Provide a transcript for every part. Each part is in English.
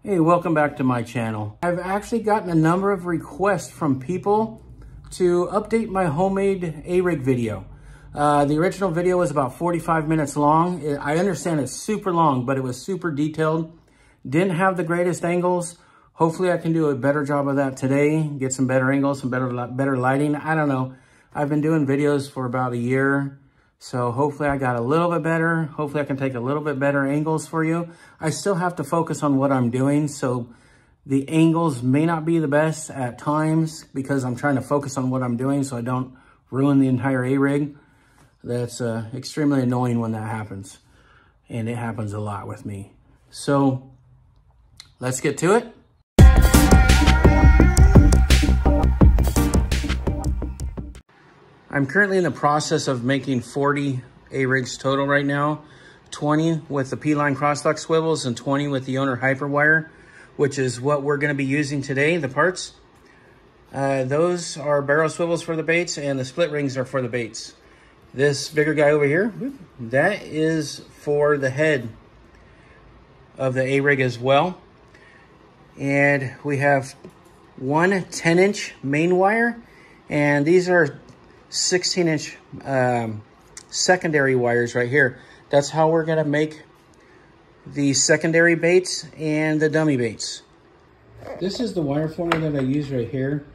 Hey, welcome back to my channel. I've actually gotten a number of requests from people to update my homemade A-rig video. The original video was about 45 minutes long. I understand it's super long, but it was super detailed. Didn't have the greatest angles. Hopefully I can do a better job of that today, get some better angles, some better lighting. I don't know. I've been doing videos for about a year. So hopefully I got a little bit better. Hopefully I can take a little bit better angles for you. I still have to focus on what I'm doing. So the angles may not be the best at times because I'm trying to focus on what I'm doing so I don't ruin the entire A-rig. That's extremely annoying when that happens. And it happens a lot with me. So let's get to it. I'm currently in the process of making 40 A-rigs total right now. 20 with the P-line crosslock swivels and 20 with the owner hyperwire, which is what we're going to be using today, the parts. Those are barrel swivels for the baits and the split rings are for the baits. This bigger guy over here, that is for the head of the A-rig as well. And we have one 10-inch main wire, and these are 16-inch secondary wires right here. That's how we're going to make the secondary baits and the dummy baits. This is the wire former that I use right here.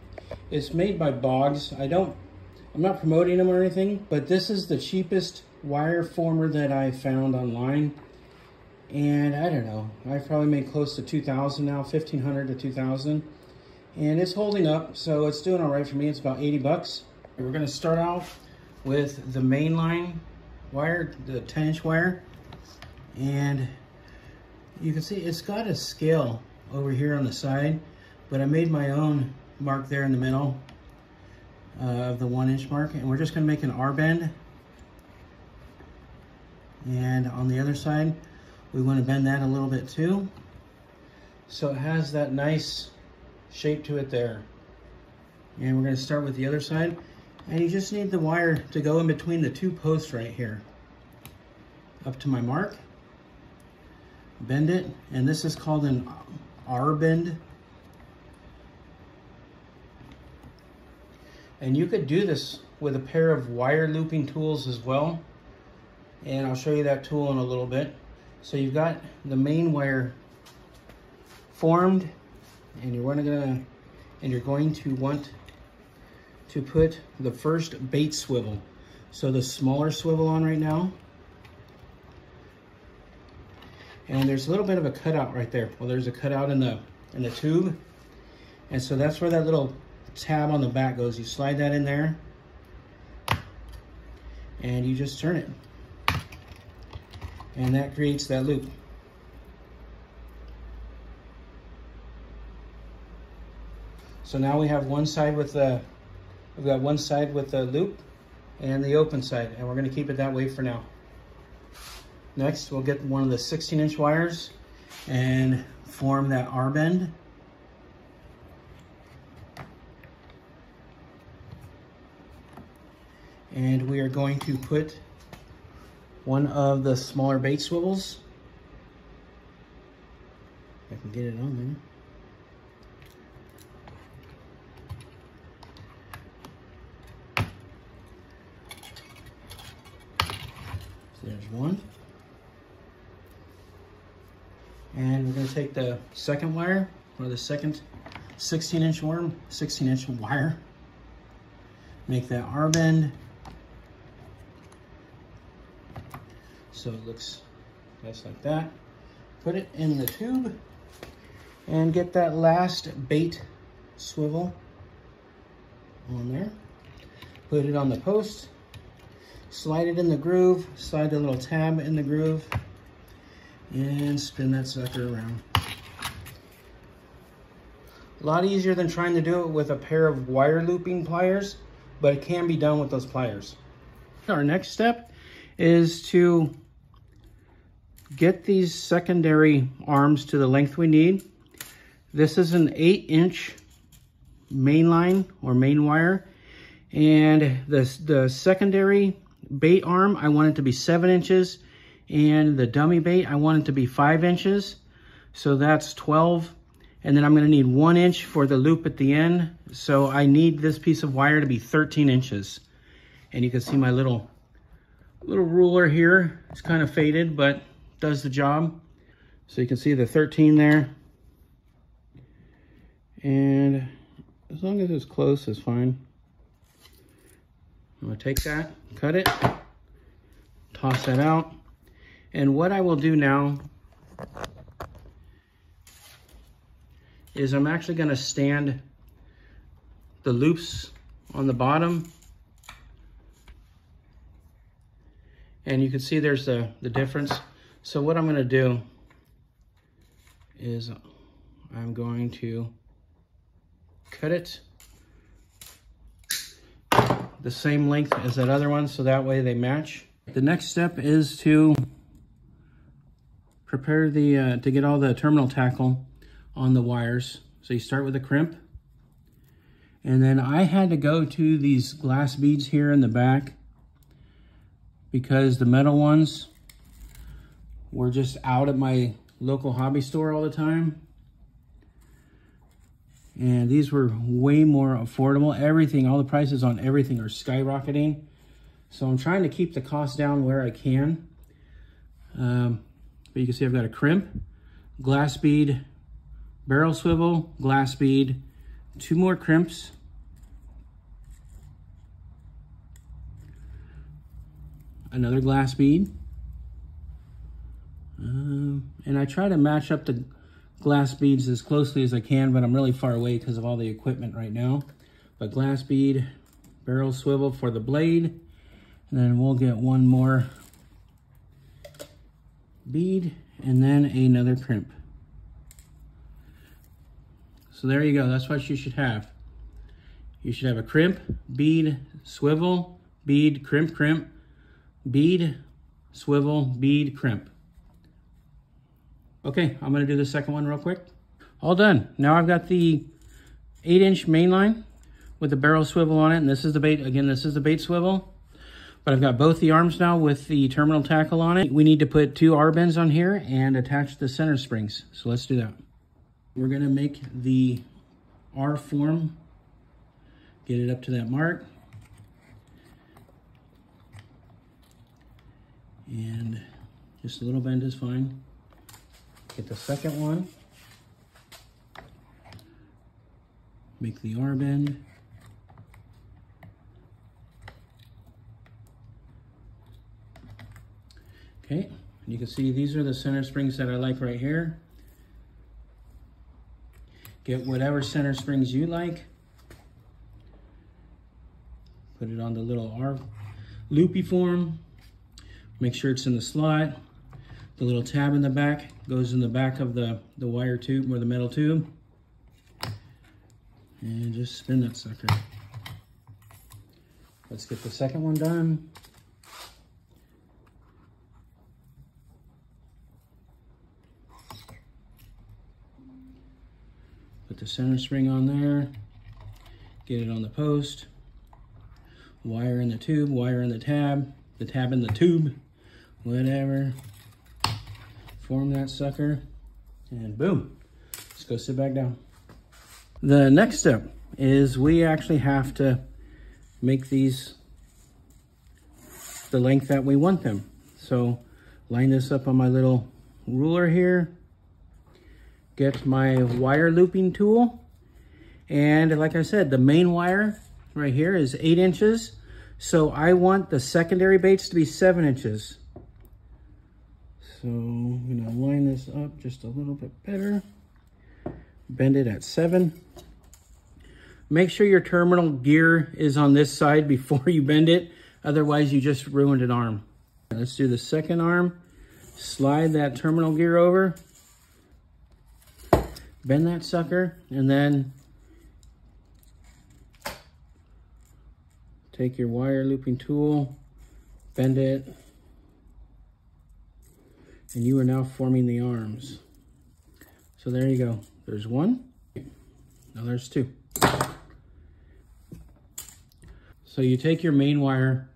It's made by Boggs. I'm not promoting them or anything, but this is the cheapest wire former that I found online. And I don't know, I've probably made close to 2,000 now, 1,500 to 2,000. And it's holding up, so it's doing all right for me. It's about 80 bucks. We're going to start off with the main line wire, the 10-inch wire. And you can see it's got a scale over here on the side, but I made my own mark there in the middle of the 1-inch mark. And we're just going to make an R-bend. And on the other side, we want to bend that a little bit too. So it has that nice shape to it there. And we're going to start with the other side. And you just need the wire to go in between the two posts right here. Up to my mark. Bend it. And this is called an R-bend. And you could do this with a pair of wire looping tools as well. And I'll show you that tool in a little bit. So you've got the main wire formed, and you're going to want to put the first bait swivel. So the smaller swivel on right now. And there's a little bit of a cutout right there. Well, there's a cutout in the tube. And so that's where that little tab on the back goes. You slide that in there and you just turn it. And that creates that loop. So now we have one side with the, we've got one side with the loop and the open side, and we're going to keep it that way for now. Next, we'll get one of the 16-inch wires and form that R-bend. And we are going to put one of the smaller bait swivels. If I can get it on there. There's one. And we're going to take the second wire, or the second 16-inch wire, make that R-bend. So it looks nice like that. Put it in the tube and get that last bait swivel on there. Put it on the post. Slide it in the groove, slide the little tab in the groove, and spin that sucker around. A lot easier than trying to do it with a pair of wire looping pliers, but it can be done with those pliers. Our next step is to get these secondary arms to the length we need. This is an 8-inch main line or main wire, and the secondary bait arm, I want it to be 7 inches, and the dummy bait, I want it to be 5 inches. So that's 12. And then I'm gonna need 1 inch for the loop at the end. So I need this piece of wire to be 13 inches. And you can see my little ruler here. It's kind of faded, but does the job. So you can see the 13 there. And as long as it's close, it's fine. I'm gonna take that, cut it, toss that out. And what I will do now is I'm actually gonna stand the loops on the bottom. And you can see there's the difference. So what I'm gonna do is I'm going to cut it the same length as that other one, so that way they match. The next step is to prepare the to get all the terminal tackle on the wires. So you start with a crimp, and then I had to go to these glass beads here in the back because the metal ones were just out at my local hobby store all the time. And these were way more affordable. Everything, all the prices on everything are skyrocketing. So I'm trying to keep the cost down where I can. But you can see I've got a crimp, glass bead, barrel swivel, glass bead, 2 more crimps, another glass bead. And I try to match up the glass beads as closely as I can, but I'm really far away because of all the equipment right now. But glass bead, barrel swivel for the blade, and then we'll get 1 more bead, and then another crimp. So there you go, that's what you should have. You should have a crimp, bead, swivel, bead, crimp, crimp, bead, swivel, bead, crimp. Okay, I'm gonna do the second one real quick. All done. Now I've got the 8-inch main line with the barrel swivel on it, and this is the bait. Again, this is the bait swivel. But I've got both the arms now with the terminal tackle on it. We need to put 2 R-bends on here and attach the center springs. So let's do that. We're gonna make the R form, get it up to that mark. And just a little bend is fine. Get the second one, make the R bend, okay, you can see these are the center springs that I like right here. Get whatever center springs you like, put it on the little R loopy form, make sure it's in the slot. The little tab in the back goes in the back of the wire tube or the metal tube. And just spin that sucker. Let's get the second one done. Put the center spring on there. Get it on the post. Wire in the tube, wire in the tab in the tube, whatever. Form that sucker, and boom, let's go sit back down. The next step is we actually have to make these the length that we want them. So line this up on my little ruler here, get my wire looping tool, and like I said, the main wire right here is 8 inches. So I want the secondary baits to be 7 inches. So I'm gonna line this up just a little bit better. Bend it at 7. Make sure your terminal gear is on this side before you bend it. Otherwise you just ruined an arm. Let's do the second arm. Slide that terminal gear over. Bend that sucker, and then take your wire looping tool, bend it, and you are now forming the arms. So there you go. There's 1, now there's 2. So you take your main wire,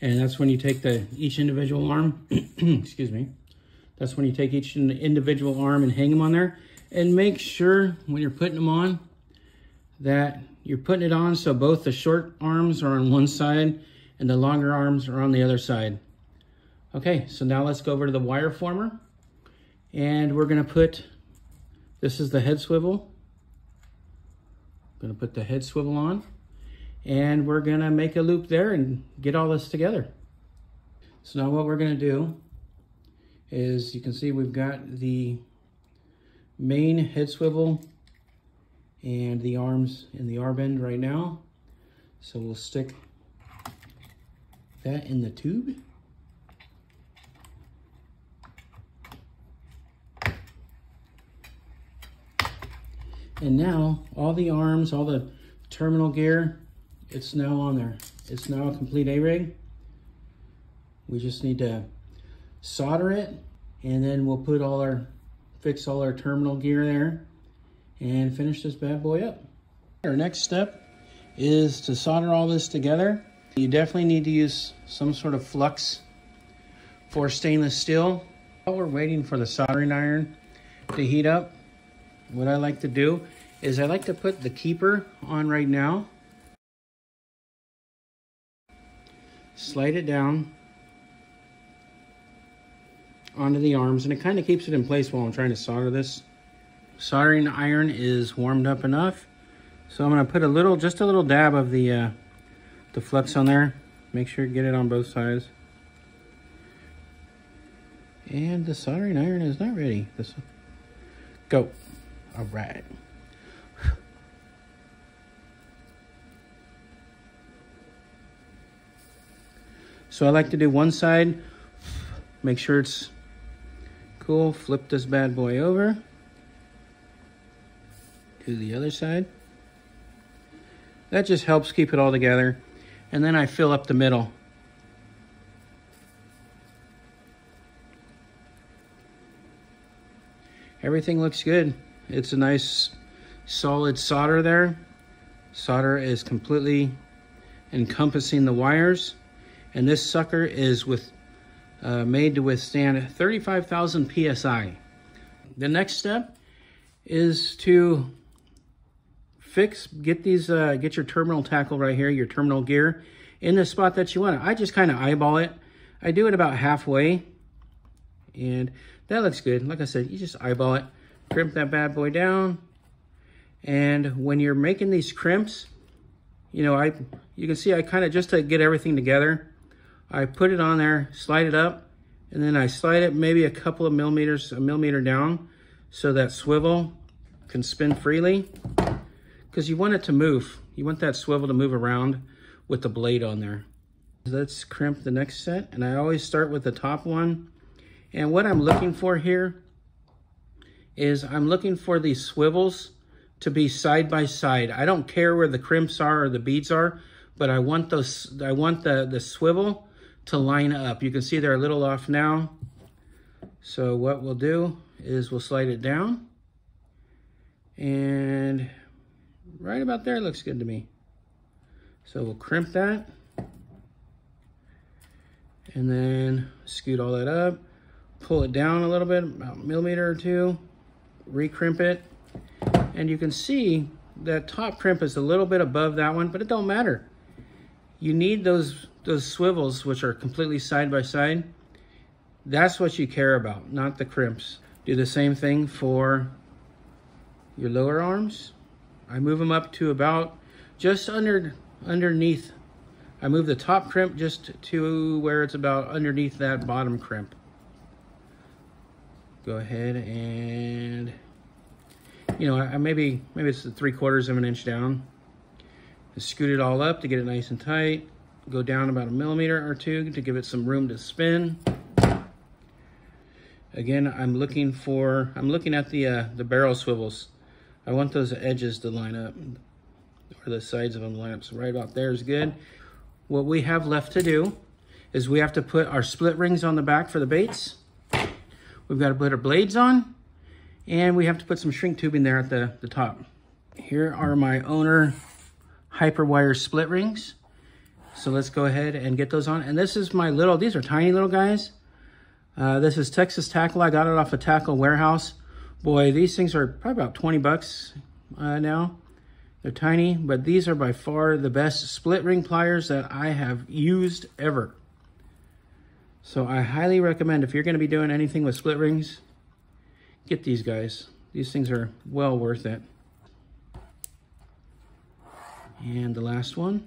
and that's when you take each individual arm, excuse me, That's when you take each individual arm and hang them on there. And make sure when you're putting them on that you're putting it on so both the short arms are on one side and the longer arms are on the other side. Okay, so now let's go over to the wire former. And we're gonna put, this is the head swivel. I'm gonna put the head swivel on. And we're gonna make a loop there and get all this together. So now what we're gonna do is, you can see we've got the main head swivel and the arms in the R-bend right now. So we'll stick that in the tube. And now all the arms, all the terminal gear, it's now on there. It's now a complete A-rig. We just need to solder it, and then we'll put fix all our terminal gear there and finish this bad boy up. Our next step is to solder all this together. You definitely need to use some sort of flux for stainless steel. While we're waiting for the soldering iron to heat up, what I like to do is I like to put the keeper on right now. Slide it down onto the arms, and it kind of keeps it in place while I'm trying to solder this. Soldering iron is warmed up enough, so I'm going to put just a little dab of the flux on there. Make sure you get it on both sides. And the soldering iron is not ready. Go. All right. So I like to do one side, make sure it's cool, flip this bad boy over. Do the other side. That just helps keep it all together. And then I fill up the middle. Everything looks good. It's a nice solid solder there. Solder is completely encompassing the wires. And this sucker is made to withstand 35,000 PSI. The next step is to get your terminal tackle right here, your terminal gear, in the spot that you want it. I just kind of eyeball it. I do it about halfway, and that looks good. Like I said, you just eyeball it, crimp that bad boy down, and when you're making these crimps, you can see I kind of, just to get everything together, I put it on there, slide it up, and then I slide it maybe a couple of millimeters, a millimeter down, so that swivel can spin freely, because you want it to move. You want that swivel to move around with the blade on there. Let's crimp the next set, and I always start with the top one. And what I'm looking for here is I'm looking for these swivels to be side by side. I don't care where the crimps are or the beads are, but I want the swivel to line up. You can see they're a little off now. So what we'll do is we'll slide it down, and right about there looks good to me. So we'll crimp that, and then scoot all that up, pull it down a little bit, about a millimeter or two, recrimp it, and you can see that top crimp is a little bit above that one, but it don't matter. You need those swivels, which are completely side by side. That's what you care about, not the crimps. Do the same thing for your lower arms. I move them up to about just underneath. I move the top crimp just to where it's about underneath that bottom crimp. Go ahead and, maybe it's 3/4 of an inch down. Just scoot it all up to get it nice and tight. Go down about a millimeter or two to give it some room to spin. Again, I'm looking at the barrel swivels. I want those edges to line up, or the sides of them to line up. So right about there is good. What we have left to do is we have to put our split rings on the back for the baits. We've got to put our blades on, and we have to put some shrink tubing there at the top. Here are my Owner Hyperwire split rings. So let's go ahead and get those on. And this is these are tiny little guys, This is Texas Tackle. I got it off a Tackle Warehouse. Boy, these things are probably about 20 bucks now. They're tiny, but these are by far the best split ring pliers that I have used ever. So I highly recommend, if you're going to be doing anything with split rings, get these guys. These things are well worth it. And the last one.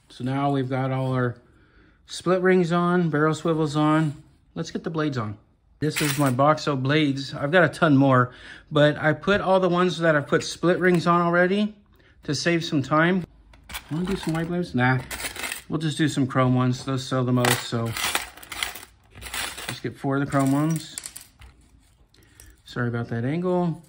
So now we've got all our split rings on, barrel swivels on. Let's get the blades on. This is my Boggs blades. I've got a ton more, but I put all the ones that I've put split rings on already to save some time. Want to do some white blades? Nah, we'll just do some chrome ones. Those sell the most, so let's get 4 of the chrome ones. Sorry about that angle.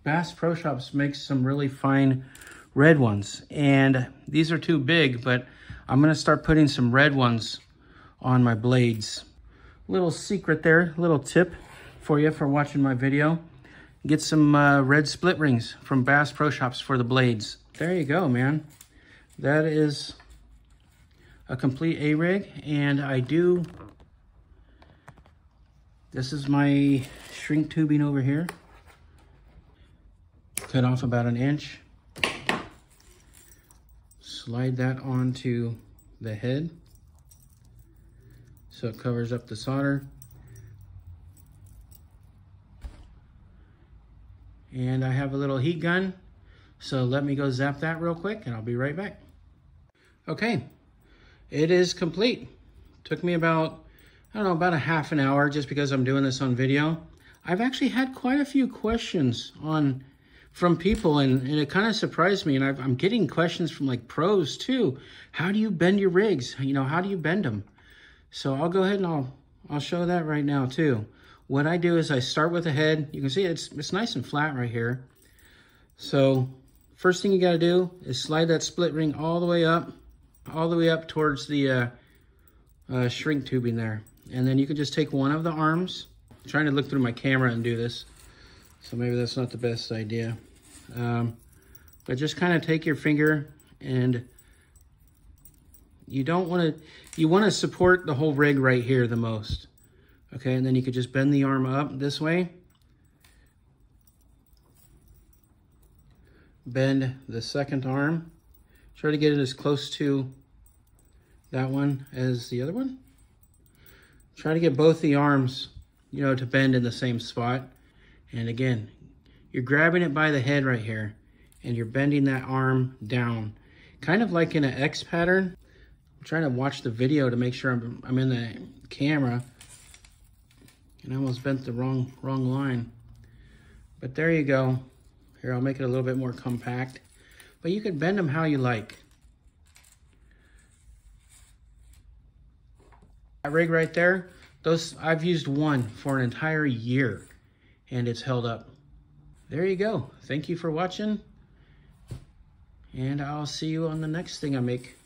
Bass Pro Shops makes some really fine red ones, and these are too big, but I'm gonna start putting some red ones on my blades. Little secret there, little tip for you for watching my video. Get some red split rings from Bass Pro Shops for the blades. There you go, man. That is a complete A-rig, and this is my shrink tubing over here. Cut off about 1 inch. Slide that onto the head so it covers up the solder. And I have a little heat gun, so let me go zap that real quick and I'll be right back. Okay, it is complete. Took me about, I don't know, about a half an hour just because I'm doing this on video. I've actually had quite a few questions from people, and it kind of surprised me, and I'm getting questions from like pros too. How do you bend your rigs? You know, how do you bend them? So I'll go ahead and I'll show that right now too. What I do is I start with the head. You can see it's nice and flat right here. So first thing you got to do is slide that split ring all the way up towards the shrink tubing there. And then you can just take one of the arms. I'm trying to look through my camera and do this, so maybe that's not the best idea. But just kind of take your finger, and you want to support the whole rig right here the most. Okay, and then you could just bend the arm up this way. Bend the second arm. Try to get it as close to that one as the other one. Try to get both the arms, you know, to bend in the same spot. And again, you're grabbing it by the head right here, and you're bending that arm down, kind of like in an X pattern. I'm trying to watch the video to make sure I'm in the camera, and I almost bent the wrong line. But there you go. Here, I'll make it a little bit more compact, but you can bend them how you like. That rig right there, I've used one for an entire year, and it's held up. There you go. Thank you for watching, and I'll see you on the next thing I make.